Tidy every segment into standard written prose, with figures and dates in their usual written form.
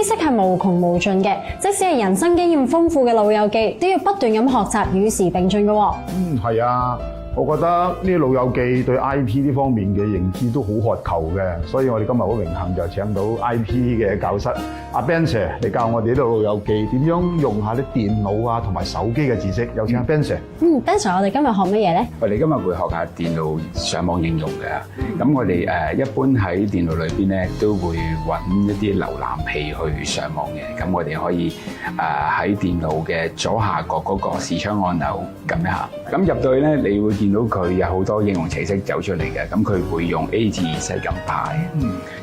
知識係無窮無盡嘅，即使係人生經驗豐富嘅老友記，都要不斷咁學習，與時並進嘅喎。係啊。我覺得呢啲老友記對 I T 呢方面嘅認知都好渴求嘅，所以我哋今日好榮幸就請到 I T 嘅教室阿 Ben Sir 嚟教我哋呢啲老友記點樣用下啲電腦啊同埋手機嘅知識。有請阿 Ben Sir。Ben Sir，我哋今日學乜嘢咧？我哋今日會學下電腦上網應用嘅。咁我哋一般喺電腦裏邊咧都會揾一啲瀏覽器去上網嘅。咁我哋可以喺電腦嘅左下角嗰個視窗按鈕撳一下。咁入到去咧，你會見到佢有好多應用程式走出嚟嘅，咁佢會用 A 至Z咁排。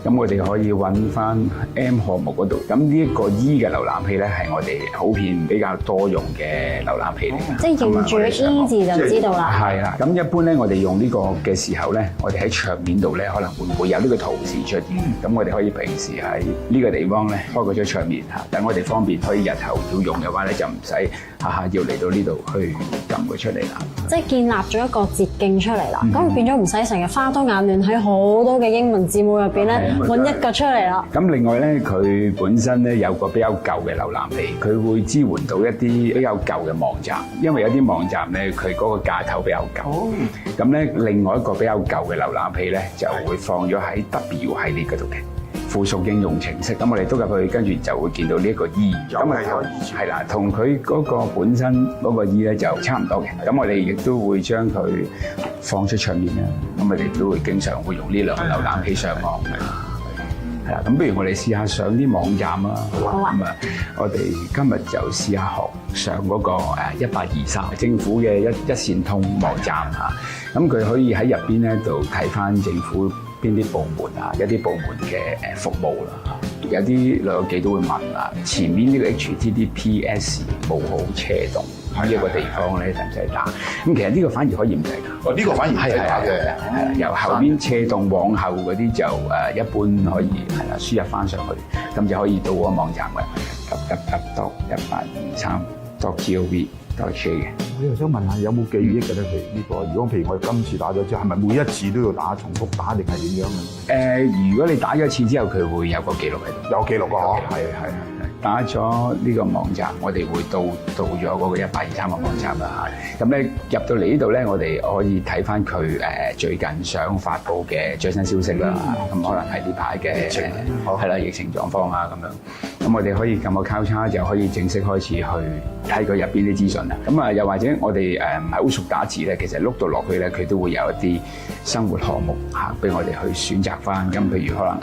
咁我哋可以揾翻 M 項目嗰度。咁呢一個 E 嘅瀏覽器咧，係我哋普遍比較多用嘅瀏覽器嚟嘅。即係認住 E 字就知道啦。係啦，咁一般咧，我哋用呢個嘅時候咧，我哋喺桌面度咧，可能會唔會有呢個圖示出現？咁我哋可以平時喺呢個地方咧開個張桌面嚇，等我哋方便可以日後要用嘅話咧，就唔使下下要嚟到呢度去撳佢出嚟啦。即係建立咗一個捷徑出嚟啦，咁變咗唔使成日花多眼亂喺好多嘅英文字母入邊咧揾一個出嚟啦。咁另外咧，佢本身咧有個比較舊嘅瀏覽器，佢會支援到一啲比較舊嘅網站，因為有啲網站咧佢嗰個架構比較舊。咁咧另外一個比較舊嘅瀏覽器咧就會放咗喺 W 系列嗰度嘅。附屬應用程式，咁我哋督入去，跟住就會見到呢一個 E， 咁係啦，同佢嗰個本身嗰個 E 咧就差唔多嘅。咁我哋亦都會將佢放出桌面啦。咁我哋都會經常會用呢兩個瀏覽器上網嘅。係啦，咁不如我哋試下上啲網站啊。好啊。咁啊，我哋今日就試下學上嗰個1823政府嘅一線通網站嚇。咁佢可以喺入邊咧度睇翻政府邊啲部門啊，一啲部門嘅服務啦，有啲老友記都會問啊，前面呢個 HTTPS 冇好斜動呢一個地方咧，使唔使打？咁其實呢個反而可以唔使打。呢個反而唔使打嘅。係由後邊斜動往後嗰啲就一般可以係啦，輸入翻上去，咁就可以到個網站嘅www.1823.gov.hk 嘅。我又想問下，有冇記憶嘅咧？呢個如果譬如我今次打咗之後，係咪每一次都要打重複打定係點樣嘅？如果你打咗一次之後，佢會有個記錄喺度。有記錄㗎，係。打咗呢個網站，我哋會到咗嗰個1823個網站啦嚇。咁咧入到嚟呢度咧，我哋可以睇翻佢最近想發布嘅最新消息啦。咁可能係呢排嘅係啦疫情狀況啊咁樣。咁我哋可以撳個交叉就可以正式開始去睇佢入邊啲資訊啦。咁啊又或者我哋唔係好熟打字咧，其實碌到落去咧，佢都會有一啲生活項目嚇俾我哋去選擇翻。咁譬如可能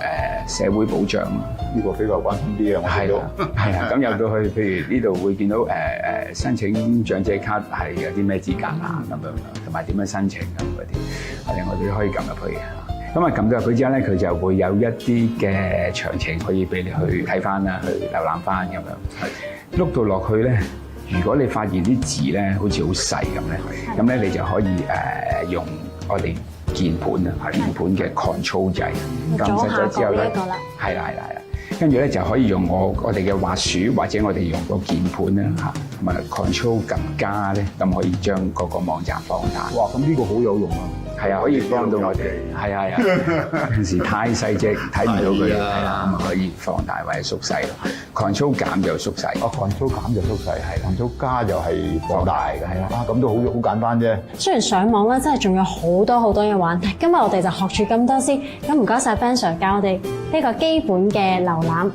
社會保障呢個比較關心啲嘅，我睇到。係啊，咁入到去，譬如呢度會見到申請長者卡係有啲咩資格啊咁樣，同埋點樣申請咁嗰啲，我哋都可以撳入去嘅。咁啊撳到入去之後咧，佢就會有一啲嘅詳情可以俾你去睇翻啦，去瀏覽翻咁樣。碌到落去咧，如果你發現啲字咧好似好細咁咧，咁咧你就可以用我哋鍵盤啊，鍵盤嘅 Control 掣撳實咗之後咧，係啦。跟住咧就可以用我哋嘅滑鼠，或者我哋用個鍵盤啦嚇，同埋 Control 撳加咧，咁可以將嗰個網站放大。哇！咁呢個好有用啊！係啊，可以幫到我哋。係啊，平時太細隻睇唔到佢，係啦，咁可以放大或者縮細咯。Control 減就縮細。Control 減就縮細，係。Control 加就係放大嘅，係啦。咁都好簡單啫。雖然上網咧真係仲有好多嘢玩，但今日我哋就學住咁多先。咁唔該晒 Ben Sir 教我哋呢個基本嘅瀏覽